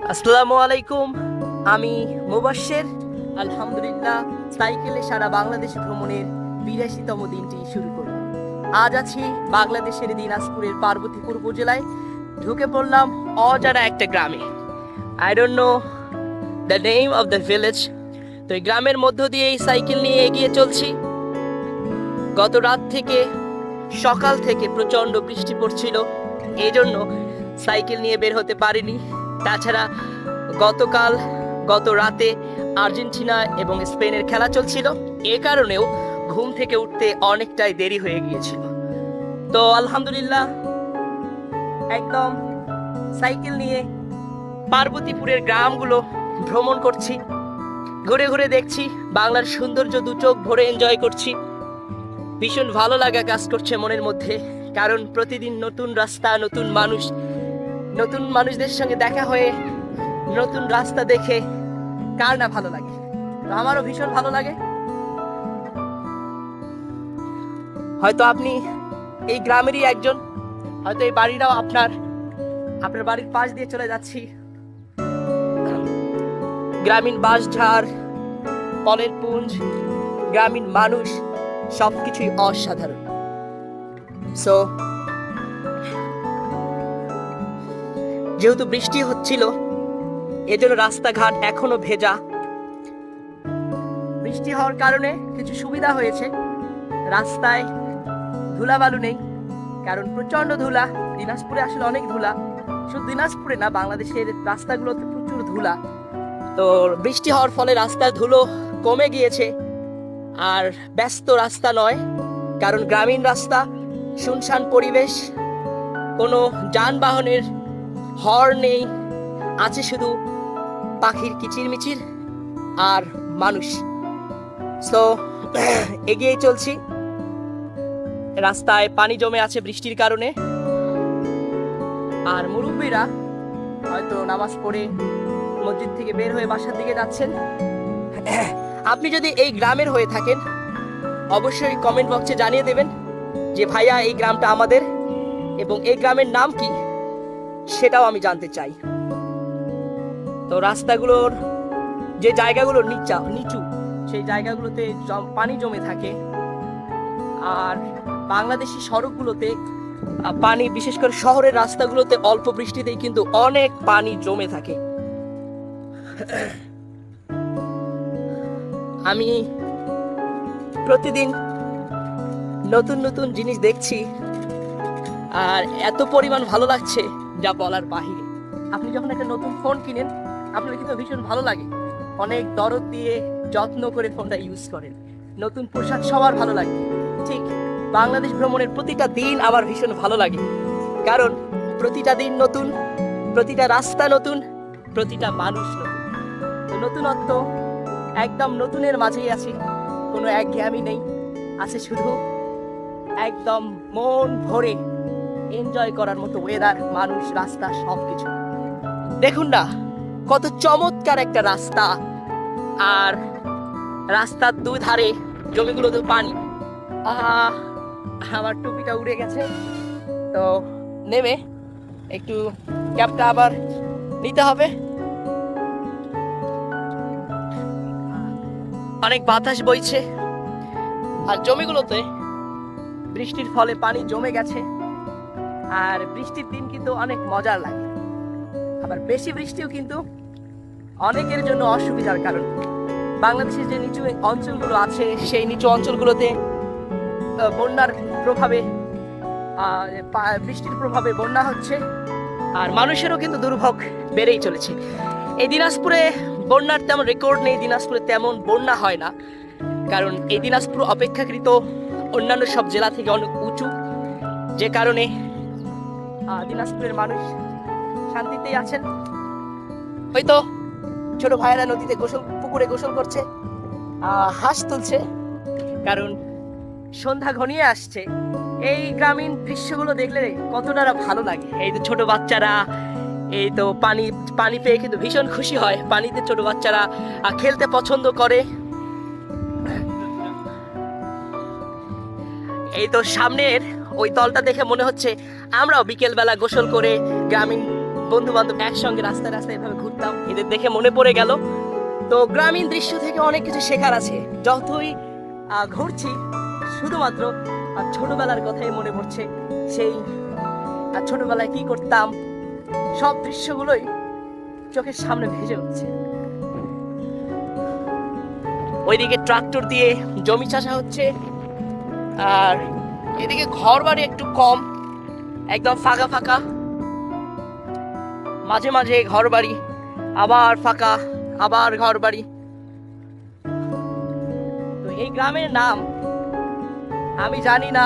আসসালামু আলাইকুম। আমি মুবাশ্শের। আলহামদুলিল্লাহ, সাইকেলে সারা বাংলাদেশ ভ্রমণের ৮২তম দিনটি শুরু করলাম। আজ আছি বাংলাদেশের দিনাজপুরের পার্বতীপুর উপজেলায়। ঢুকে পড়লাম অজানা একটা গ্রামে। I don't know the name of the village. তো এই গ্রামের মধ্য দিয়ে এই সাইকেল নিয়ে এগিয়ে চলছি। গত রাত থেকে, সকাল থেকে প্রচণ্ড বৃষ্টি পড়ছিল, এই জন্য সাইকেল নিয়ে বের হতে পারিনি। তাছাড়া গত রাতে আর্জেন্টিনা এবং স্পেনের খেলা চলছিল, এ কারণেও ঘুম থেকে উঠতে অনেকটাই দেরি হয়ে গিয়েছিল। তো আলহামদুলিল্লাহ, একদম সাইকেল নিয়ে পার্বতীপুরের গ্রামগুলো ভ্রমণ করছি। ঘুরে ঘুরে দেখছি, বাংলার সৌন্দর্য দু চোখ ভরে এনজয় করছি। ভীষণ ভালো লাগা কাজ করছে মনের মধ্যে, কারণ প্রতিদিন নতুন রাস্তা, নতুন মানুষ, নতুন মানুষদের সঙ্গে দেখা হয়ে, নতুন রাস্তা দেখে কার না ভালো লাগে। তো আমারও ভীষণ ভালো লাগে। হয়তো আপনি এই গ্রামেরই একজন, হয়তো এই বাড়িটাও আপনার বাড়ির পাশ দিয়ে চলে যাচ্ছি। গ্রামীণ বাঁশঝাড়, ফলের পুঞ্জ, গ্রামীণ মানুষ, সবকিছুই অসাধারণ। সো যেহেতু বৃষ্টি হচ্ছিল, এজন্য রাস্তাঘাট এখনো ভেজা। বৃষ্টি হওয়ার কারণে কিছু সুবিধা হয়েছে, রাস্তায় ধুলাবালু নেই, কারণ প্রচন্ড ধুলা। দিনাজপুরে আসলে অনেক ধুলা, শুধু দিনাজপুরে না, বাংলাদেশের রাস্তাগুলোতে প্রচুর ধুলা। তো বৃষ্টি হওয়ার ফলে রাস্তার ধুলো কমে গিয়েছে, আর ব্যস্ত রাস্তা নয়, কারণ গ্রামীণ রাস্তা, শুনশান পরিবেশ, কোনো যানবাহনের হর্ন নেই, আছে শুধু পাখির কিচিরমিচির আর মানুষ। সো এগিয়ে চলছি। রাস্তায় পানি জমে আছে বৃষ্টির কারণে, আর মুরব্বীরা হয়তো নামাজ পড়ে মসজিদ থেকে বের হয়ে বাসার দিকে যাচ্ছেন। আপনি যদি এই গ্রামের হয়ে থাকেন, অবশ্যই কমেন্ট বক্সে জানিয়ে দেবেন যে ভাইয়া এই গ্রামটা আমাদের, এবং এই গ্রামের নাম কি সেটাও আমি জানতে চাই। তো রাস্তাগুলোর যে জায়গাগুলো নিচু, সেই জায়গাগুলোতে পানি জমে থাকে। আর বাংলাদেশি সড়কগুলোতে পানি, বিশেষ করে শহরের রাস্তাগুলোতে অল্প বৃষ্টিতেই কিন্তু অনেক পানি জমে থাকে। আমি প্রতিদিন নতুন নতুন জিনিস দেখছি, আর এত পরিমাণ ভালো লাগছে যা বলার বাহিরে। আপনি যখন একটা নতুন ফোন কিনেন, আপনার কিন্তু ভীষণ ভালো লাগে, অনেক দরদ দিয়ে যত্ন করে ফোনটা ইউজ করেন। নতুন পোশাক সবার ভালো লাগে। ঠিক বাংলাদেশ ভ্রমণের প্রতিটা দিন আমার ভীষণ ভালো লাগে, কারণ প্রতিটা দিন নতুন, প্রতিটা রাস্তা নতুন, প্রতিটা মানুষ নতুন। তো নতুনত্ব, একদম নতুনের মাঝেই আছি, কোনো একঘেয়েমি নেই, আছে শুধু একদম মন ভরে এনজয় করার মতো ওয়েদার, মানুষ, রাস্তা, সবকিছু। দেখুন না, কত চমৎকার একটা রাস্তা, আর রাস্তার দুই ধারে জমিগুলোতে পানি। আমার টুপিটা উড়ে গেছে, তো নেমে একটু ক্যাপটা আবার নিতে হবে। অনেক বাতাস বইছে, আর জমিগুলোতে বৃষ্টির ফলে পানি জমে গেছে। আর বৃষ্টির দিন কিন্তু অনেক মজার লাগে, আবার বেশি বৃষ্টিও কিন্তু অনেকের জন্য অসুবিধার কারণ। বাংলাদেশের যে নিচু অঞ্চলগুলো আছে, সেই নিচু অঞ্চলগুলোতে বন্যার প্রভাবে, বৃষ্টির প্রভাবে বন্যা হচ্ছে, আর মানুষেরও কিন্তু দুর্ভোগ বেড়েই চলেছে। এই দিনাজপুরে বন্যার তেমন রেকর্ড নেই, দিনাজপুরে তেমন বন্যা হয় না, কারণ এই দিনাজপুর অপেক্ষাকৃত অন্যান্য সব জেলা থেকে অনেক উঁচু, যে কারণে দিনাজপুরের মানুষ শান্তিতেই আছেন। হয়তো ছোট ভাইয়েরা নদীতে পুকুরে গোসল করছে, হাঁস তুলছে, কারণ সন্ধ্যা ঘনিয়ে আসছে। এই গ্রামীণ দৃশ্যগুলো দেখলে কতটা ভালো লাগে। এই তো ছোট বাচ্চারা, এই তো পানি পেয়ে কিন্তু ভীষণ খুশি হয়। পানিতে ছোট বাচ্চারা খেলতে পছন্দ করে। এই তো সামনের ওই দলটা দেখে মনে হচ্ছে আমরাও বিকেল বেলা গোসল করে গ্রামীণ বন্ধু বান্ধব একসঙ্গে রাস্তায় রাস্তায় এভাবে ঘুরতাম, এদের দেখে মনে পড়ে গেল। তো গ্রামীণ দৃশ্য থেকে অনেক কিছু শেখার আছে। যতই ঘুরছি শুধুমাত্র ছোটবেলার কথাই মনে পড়ছে। সেই ছোটবেলায় কি করতাম সব দৃশ্যগুলোই চোখের সামনে ভেসে উঠছে। ওইদিকে ট্রাক্টর দিয়ে জমি চাষা হচ্ছে, আর এদিকে ঘর বাড়ি একটু কম, একদম ফাঁকা ফাঁকা। মাঝে মাঝে ঘর বাড়ি, আবার ফাঁকা, আবার ঘর বাড়ি। তো এই গ্রামের নাম আমি জানি না,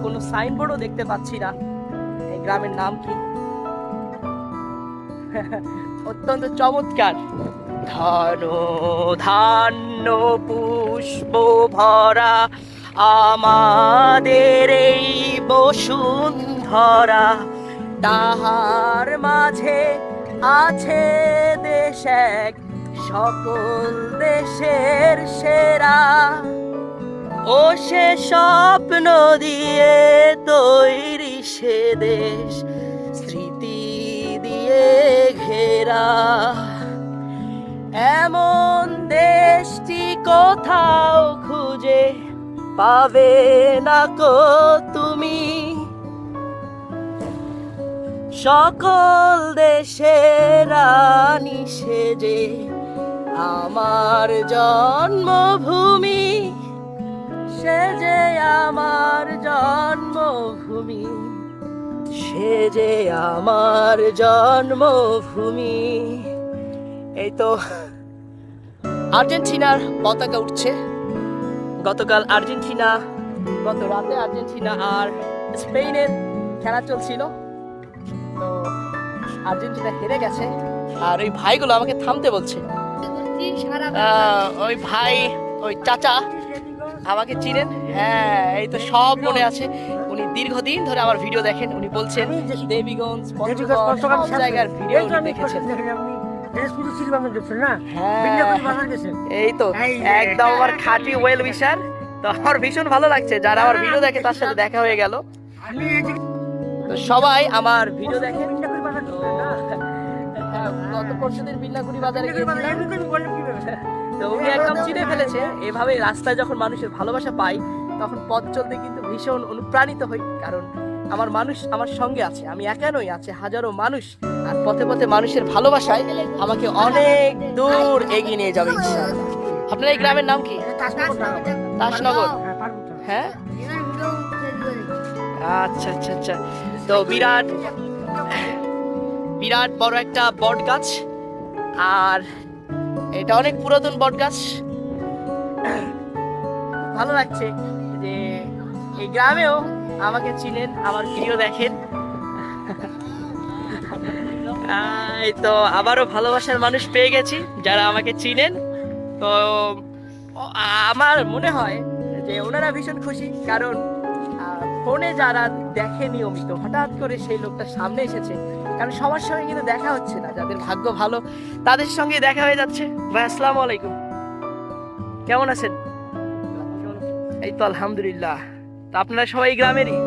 কোনো সাইনবোর্ডও দেখতে পাচ্ছি না এই গ্রামের নাম কি। অত্যন্ত চমৎকার। ধন ধান্য পুষ্প ভরা আমাদের এই বসুন্ধরা, তাহার মাঝে আছে দেশ এক সকল দেশের সেরা। ও সে স্বপ্ন দিয়ে তৈরি সে দেশ, স্মৃতি দিয়ে ঘেরা। এমন দেশটি কোথাও খুঁজে পাবে না কো তুমি, সকল দেশের রানী সেজে আমার জন্মভূমি, সেজে আমার জন্মভূমি, সেজে আমার জন্মভূমি। এই তো আর্জেন্টিনার পতাকা উঠছে। গতকাল আর্জেন্টিনা, গত রাতে আর্জেন্টিনা আর স্পেনের খেলা চলছিল, তো আর্জেন্টিনা হেরে গেছে। আর ওই ভাইগুলো আমাকে থামতে বলছে। ওই ভাই, ওই চাচা আমাকে চিনেন? হ্যাঁ, এই তো সব মনে আছে। উনি দীর্ঘদিন ধরে আমার ভিডিও দেখেন। উনি বলছেন দেবীগঞ্জ, পঞ্চগড় সব জায়গার ভিডিও উনি দেখেছেন। এই তো একদম আমার খাঁটি ওয়েল উইশার। তো আমার ভীষণ ভালো লাগছে, যারা আমার ভিডিও দেখে তার সাথে দেখা হয়ে গেল। তো সবাই আমার ভিডিও দেখেন। গত পরশুদিন বিল্লাগুড়ি বাজারে গিয়েছিলাম, তো উনি একদম চিনে ফেলেছে। এভাবে রাস্তায় যখন মানুষের ভালোবাসা পাই তখন পথ চলতে কিন্তু ভীষণ অনুপ্রাণিত হই, কারণ আমার মানুষ আমার সঙ্গে আছে, আমি একা নই, আছে হাজারো মানুষ। আর পথে পথে মানুষের ভালোবাসায় আমাকে অনেক দূর এগিয়ে নিয়ে যাবে ইনশাআল্লাহ। আপনার এই গ্রামের নাম কি? দাসনগর। হ্যাঁ, আচ্ছা আচ্ছা আচ্ছা। তো বিরাট বিরাট বড় একটা বট গাছ, আর এটা অনেক পুরাতন বট গাছ। ভালো লাগছে যে এই গ্রামেও আমাকে চিনেন, আমার ভিডিও দেখেন। এই তো আবারও ভালোবাসার মানুষ পেয়ে গেছি যারা আমাকে চিনেন। তো আমার মনে হয় যে ওনারা ভীষণ খুশি, কারণ ফোনে যারা দেখে নিয়মিত, হঠাৎ করে সেই লোকটা সামনে এসেছে। কারণ সবার সঙ্গে কিন্তু দেখা হচ্ছে না, যাদের ভাগ্য ভালো তাদের সঙ্গে দেখা হয়ে যাচ্ছে। ভাই আসসালামু আলাইকুম, কেমন আছেন? এই তো আলহামদুলিল্লাহ। তো আপনারা সবাই গ্রামেরই?